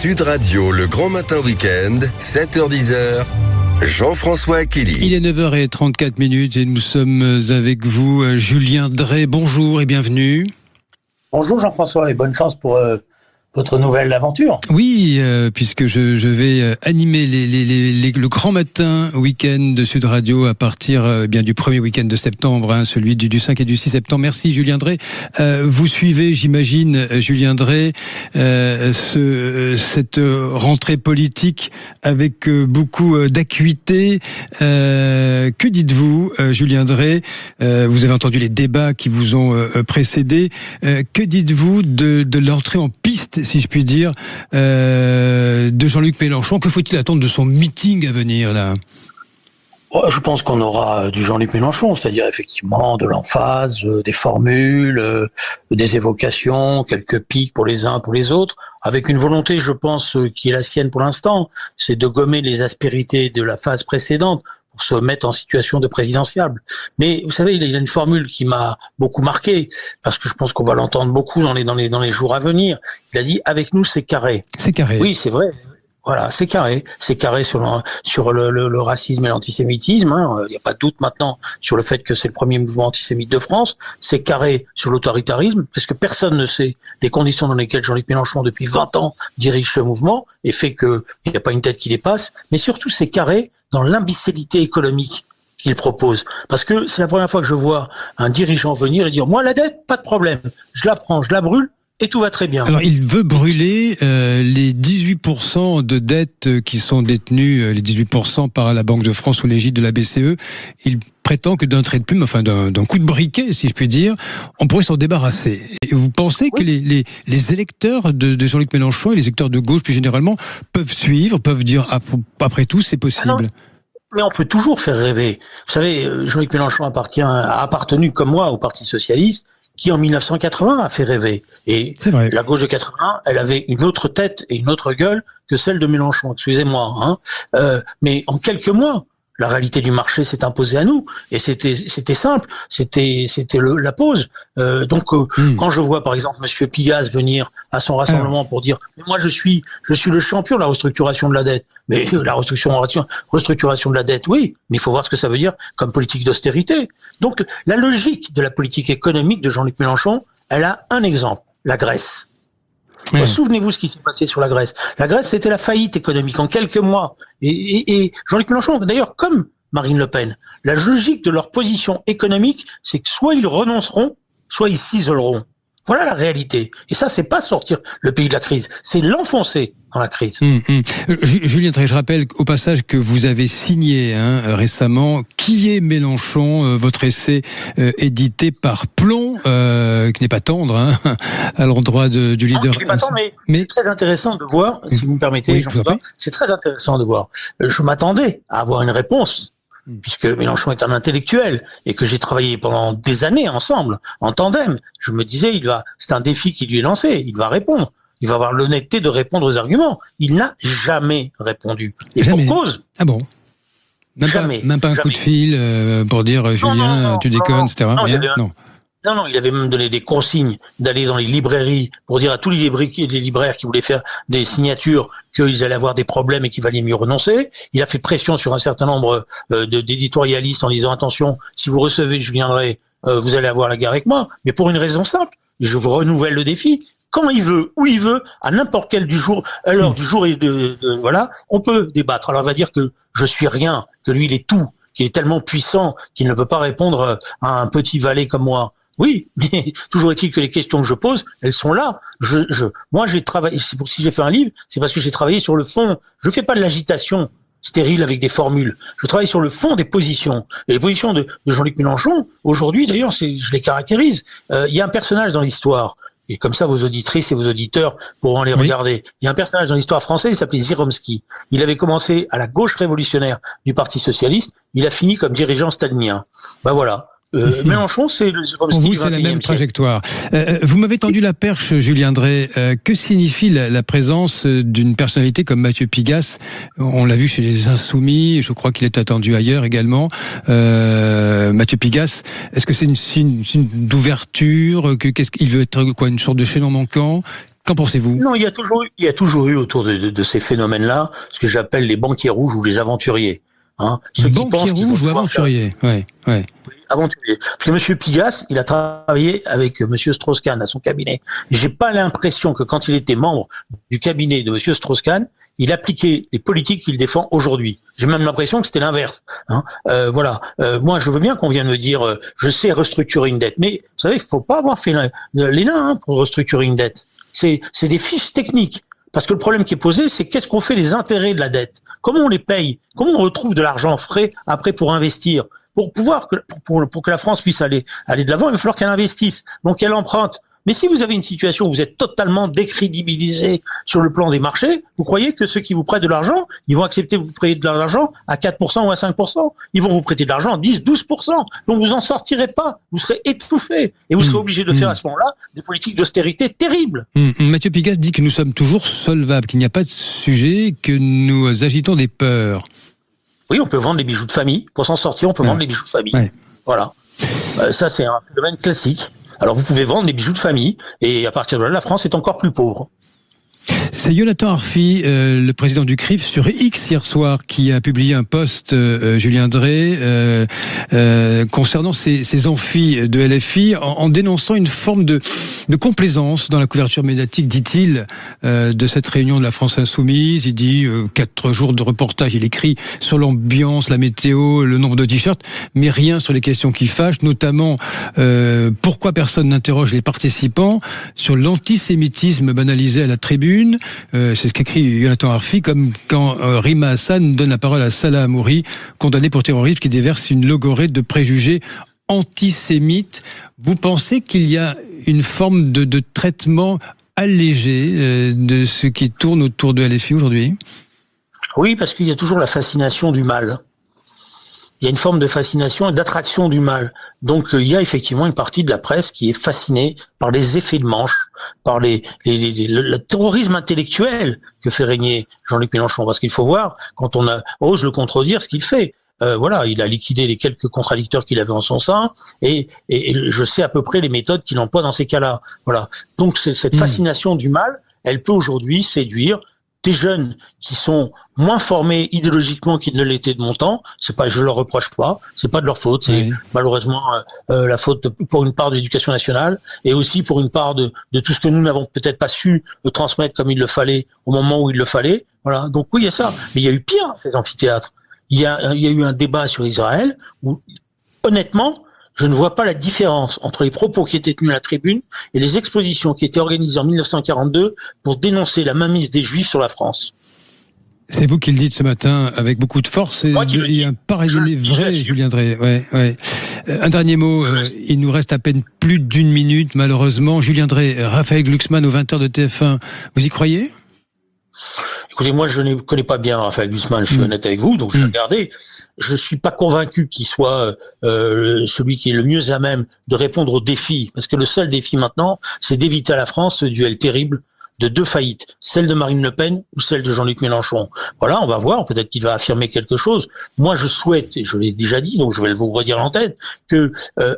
Sud Radio, le grand matin week-end, 7h-10h, Jean-François Kelly. Il est 9h34 et nous sommes avec vous, Julien Drey. Bonjour et bienvenue. Bonjour Jean-François et bonne chance pour votre nouvelle aventure. Oui, puisque je vais animer le grand matin week-end de Sud Radio à partir bien du premier week-end de septembre, celui du 5 et du 6 septembre. Merci Julien Drey. Vous suivez, j'imagine, Julien Drey, cette rentrée politique avec beaucoup d'acuité. Que dites-vous, Julien Drey? Vous avez entendu les débats qui vous ont précédé. Que dites-vous de l'entrée en piste, si je puis dire, de Jean-Luc Mélenchon? Que faut-il attendre de son meeting à venir, là? Je pense qu'on aura du Jean-Luc Mélenchon, c'est-à-dire effectivement de l'emphase, des formules, des évocations, quelques pics pour les uns, pour les autres, avec une volonté, je pense, qui est la sienne pour l'instant, c'est de gommer les aspérités de la phase précédente pour se mettre en situation de présidentiable. Mais vous savez, il y a une formule qui m'a beaucoup marqué, parce que je pense qu'on va l'entendre beaucoup dans les jours à venir. Il a dit « avec nous, c'est carré ». C'est carré. Oui, c'est vrai. Voilà, c'est carré. C'est carré sur le racisme et l'antisémitisme. Il n'y a pas de doute maintenant sur le fait que c'est le premier mouvement antisémite de France. C'est carré sur l'autoritarisme, parce que personne ne sait les conditions dans lesquelles Jean-Luc Mélenchon, depuis 20 ans, dirige ce mouvement et fait qu'il n'y a pas une tête qui dépasse. Mais surtout, c'est carré dans l'imbécilité économique qu'il propose. Parce que c'est la première fois que je vois un dirigeant venir et dire « Moi, la dette, pas de problème. Je la prends, je la brûle. » Et tout va très bien. Alors, il veut brûler les 18% de dettes qui sont détenues, les 18% par la Banque de France sous l'égide de la BCE. Il prétend que d'un trait de plume, enfin d'un coup de briquet, si je puis dire, on pourrait s'en débarrasser. Et vous pensez que les électeurs de Jean-Luc Mélenchon et les électeurs de gauche plus généralement peuvent suivre, peuvent dire après tout, c'est possible? Mais on peut toujours faire rêver. Vous savez, Jean-Luc Mélenchon a appartenu comme moi au Parti Socialiste, qui en 1980 a fait rêver. Et la gauche de 80, elle avait une autre tête et une autre gueule que celle de Mélenchon, excusez-moi. Mais en quelques mois, la réalité du marché s'est imposée à nous. Et c'était simple, c'était la pause. Quand je vois par exemple Monsieur Pigasse venir à son rassemblement pour dire « Moi je suis le champion de la restructuration de la dette ». Mais la restructuration de la dette, oui, mais il faut voir ce que ça veut dire comme politique d'austérité. Donc la logique de la politique économique de Jean-Luc Mélenchon, elle a un exemple, la Grèce. Souvenez-vous ce qui s'est passé sur la Grèce. La Grèce, c'était la faillite économique en quelques mois. Et Jean-Luc Mélenchon, d'ailleurs, comme Marine Le Pen, la logique de leur position économique, c'est que soit ils renonceront, soit ils s'isoleront. Voilà la réalité. Et ça, c'est pas sortir le pays de la crise, c'est l'enfoncer dans la crise. Julien Drey, je rappelle au passage que vous avez signé récemment « Qui est Mélenchon ?», votre essai édité par Plomb, qui n'est pas tendre à l'endroit du leader. Qui n'est pas tendre, mais c'est très intéressant de voir, si vous me permettez, Jean-François, c'est très intéressant de voir. Je m'attendais à avoir une réponse, puisque Mélenchon est un intellectuel et que j'ai travaillé pendant des années ensemble, en tandem. Je me disais, c'est un défi qui lui est lancé, il va répondre. Il va avoir l'honnêteté de répondre aux arguments. Il n'a jamais répondu. Et pour cause. Ah bon? Même pas un coup de fil pour dire Julien, tu déconnes, etc. Non, il avait même donné des consignes d'aller dans les librairies pour dire à tous les libraires qui voulaient faire des signatures qu'ils allaient avoir des problèmes et qu'il valait mieux renoncer. Il a fait pression sur un certain nombre d'éditorialistes en disant attention, si vous recevez Julien Drey, vous allez avoir la guerre avec moi. Mais pour une raison simple, je vous renouvelle le défi. Quand il veut, où il veut, à n'importe quelle heure du jour et voilà, on peut débattre. Alors on va dire que je suis rien, que lui il est tout, qu'il est tellement puissant qu'il ne peut pas répondre à un petit valet comme moi. Oui, mais toujours est-il que les questions que je pose, elles sont là. Moi, j'ai travaillé. Si j'ai fait un livre, c'est parce que j'ai travaillé sur le fond. Je fais pas de l'agitation stérile avec des formules. Je travaille sur le fond des positions. Et les positions de Jean-Luc Mélenchon, aujourd'hui, d'ailleurs, je les caractérise. Il y a un personnage dans l'histoire. Et comme ça, vos auditrices et vos auditeurs pourront les regarder. Il y a un personnage dans l'histoire française, il s'appelait Ziromski. Il avait commencé à la gauche révolutionnaire du Parti socialiste. Il a fini comme dirigeant stalinien. Ben voilà. Mélenchon, c'est le Pour vous, c'est la même trajectoire. Vous m'avez tendu la perche, Julien Drey. Que signifie la présence d'une personnalité comme Mathieu Pigasse? On l'a vu chez les Insoumis, je crois qu'il est attendu ailleurs également. Mathieu Pigasse, est-ce que c'est une signe d'ouverture? Qu'est-ce qu'il veut être, quoi, une sorte de chaînon manquant? Qu'en pensez-vous? Non, il y a toujours eu autour de ces phénomènes-là ce que j'appelle les banquiers rouges ou les aventuriers. Ceux qui pensent qu'ils vont ou aventuriers, ouais. Aventurier. Parce que M. Pigasse, il a travaillé avec M. Strauss-Kahn à son cabinet. J'ai pas l'impression que quand il était membre du cabinet de M. Strauss-Kahn, il appliquait les politiques qu'il défend aujourd'hui. J'ai même l'impression que c'était l'inverse. Voilà. Moi, je veux bien qu'on vienne me dire, je sais restructurer une dette, mais vous savez, il faut pas avoir fait l'ENA pour restructurer une dette. C'est des fiches techniques. Parce que le problème qui est posé, c'est qu'est-ce qu'on fait des intérêts de la dette? Comment on les paye? Comment on retrouve de l'argent frais après pour investir? Pour que la France puisse aller de l'avant, il va falloir qu'elle investisse. Donc elle emprunte. Mais si vous avez une situation où vous êtes totalement décrédibilisé sur le plan des marchés, vous croyez que ceux qui vous prêtent de l'argent, ils vont accepter de vous prêter de l'argent à 4% ou à 5%? Ils vont vous prêter de l'argent à 10, 12%. Donc vous en sortirez pas. Vous serez étouffé. Et vous serez obligé de faire à ce moment-là des politiques d'austérité terribles. Mathieu Pigasse dit que nous sommes toujours solvables, qu'il n'y a pas de sujet, que nous agitons des peurs. Oui, on peut vendre les bijoux de famille. Pour s'en sortir, on peut vendre les bijoux de famille. Ouais. Voilà. Ça, c'est un phénomène classique. Alors, vous pouvez vendre les bijoux de famille. Et à partir de là, la France est encore plus pauvre. C'est Jonathan Arfi, le président du CRIF, sur X hier soir, qui a publié un post, Julien Drey, concernant ces amphis de LFI, en dénonçant une forme de complaisance dans la couverture médiatique, dit-il, de cette réunion de la France Insoumise. Il dit 4 jours de reportage, il écrit sur l'ambiance, la météo, le nombre de t-shirts, mais rien sur les questions qui fâchent, notamment pourquoi personne n'interroge les participants sur l'antisémitisme banalisé à la tribune. C'est ce qu'écrit Jonathan Arfi, comme quand Rima Hassan donne la parole à Salah Hamouri, condamné pour terrorisme, qui déverse une logorrhée de préjugés antisémites. Vous pensez qu'il y a une forme de traitement allégé de ce qui tourne autour de LFI aujourd'hui? Oui, parce qu'il y a toujours la fascination du mal. Il y a une forme de fascination et d'attraction du mal. Donc il y a effectivement une partie de la presse qui est fascinée par les effets de manche, par le terrorisme intellectuel que fait régner Jean-Luc Mélenchon. Parce qu'il faut voir, quand on ose le contredire, ce qu'il fait. Voilà, il a liquidé les quelques contradicteurs qu'il avait en son sein, et je sais à peu près les méthodes qu'il emploie dans ces cas-là. Voilà. Donc cette fascination du mal, elle peut aujourd'hui séduire des jeunes qui sont moins formés idéologiquement qu'ils ne l'étaient de mon temps. C'est pas, je leur reproche pas, c'est pas de leur faute, c'est malheureusement la faute pour une part de l'éducation nationale et aussi pour une part de tout ce que nous n'avons peut-être pas su transmettre comme il le fallait au moment où il le fallait. Voilà. Donc oui, il y a ça, mais il y a eu pire, ces amphithéâtres. Il y a eu un débat sur Israël où, honnêtement, je ne vois pas la différence entre les propos qui étaient tenus à la tribune et les expositions qui étaient organisées en 1942 pour dénoncer la mainmise des Juifs sur la France. C'est vous qui le dites ce matin avec beaucoup de force. Il y a un parallèle vrai, Julien Drey. Ouais. Un dernier mot, il nous reste à peine plus d'une minute, malheureusement. Julien Drey, Raphaël Glucksmann aux 20h de TF1, vous y croyez ? Écoutez, moi, je ne connais pas bien Raphaël Glucksmann, je suis honnête avec vous, donc je vais regarder. Je ne suis pas convaincu qu'il soit celui qui est le mieux à même de répondre aux défis, parce que le seul défi maintenant, c'est d'éviter à la France ce duel terrible de 2 faillites, celle de Marine Le Pen ou celle de Jean-Luc Mélenchon. Voilà, on va voir, peut-être qu'il va affirmer quelque chose. Moi, je souhaite, et je l'ai déjà dit, donc je vais vous redire en tête, que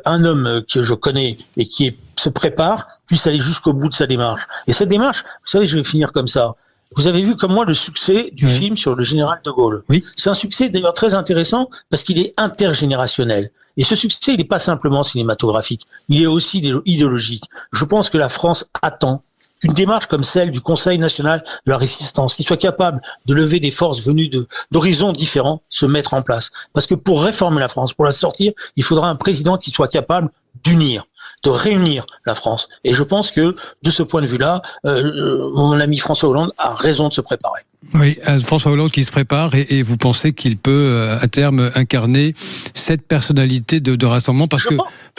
un homme que je connais et qui se prépare puisse aller jusqu'au bout de sa démarche. Et cette démarche, vous savez, je vais finir comme ça. Vous avez vu comme moi le succès du film sur le général de Gaulle. Oui. C'est un succès d'ailleurs très intéressant parce qu'il est intergénérationnel. Et ce succès, il n'est pas simplement cinématographique, il est aussi idéologique. Je pense que la France attend qu'une démarche comme celle du Conseil national de la résistance, qui soit capable de lever des forces venues d'horizons différents, se mettre en place. Parce que pour réformer la France, pour la sortir, il faudra un président qui soit capable d'unir, de réunir la France. Et je pense que, de ce point de vue-là, mon ami François Hollande a raison de se préparer. Oui, François Hollande qui se prépare et vous pensez qu'il peut, à terme, incarner cette personnalité de rassemblement parce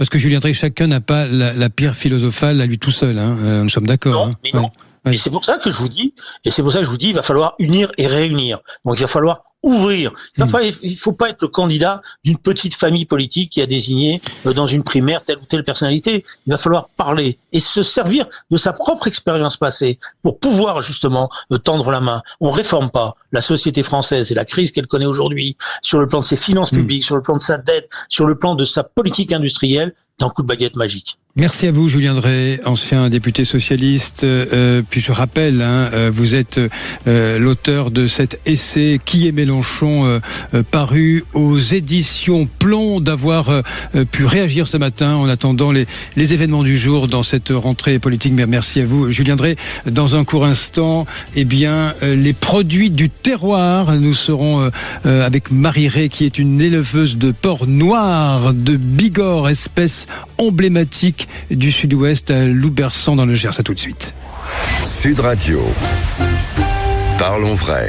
que Julien Drey, chacun n'a pas la pierre philosophale à lui tout seul. Nous sommes d'accord. Non, mais non. Et c'est pour ça que je vous dis, il va falloir unir et réunir. Donc il va falloir ouvrir. Il faut pas être le candidat d'une petite famille politique qui a désigné dans une primaire telle ou telle personnalité. Il va falloir parler et se servir de sa propre expérience passée pour pouvoir justement tendre la main. On réforme pas la société française et la crise qu'elle connaît aujourd'hui sur le plan de ses finances publiques, sur le plan de sa dette, sur le plan de sa politique industrielle, d'un coup de baguette magique. Merci à vous, Julien Drey, ancien député socialiste. Puis je rappelle, vous êtes l'auteur de cet essai Qui est Mélenchon, paru aux éditions Plomb, d'avoir pu réagir ce matin en attendant les événements du jour dans cette rentrée politique. Mais merci à vous, Julien Drey. Dans un court instant, les produits du terroir. Nous serons avec Marie Ray, qui est une éleveuse de porc noir de Bigorre, espèce emblématique du sud-ouest à Loubersan dans le Gers. À tout de suite. Sud Radio. Parlons vrai.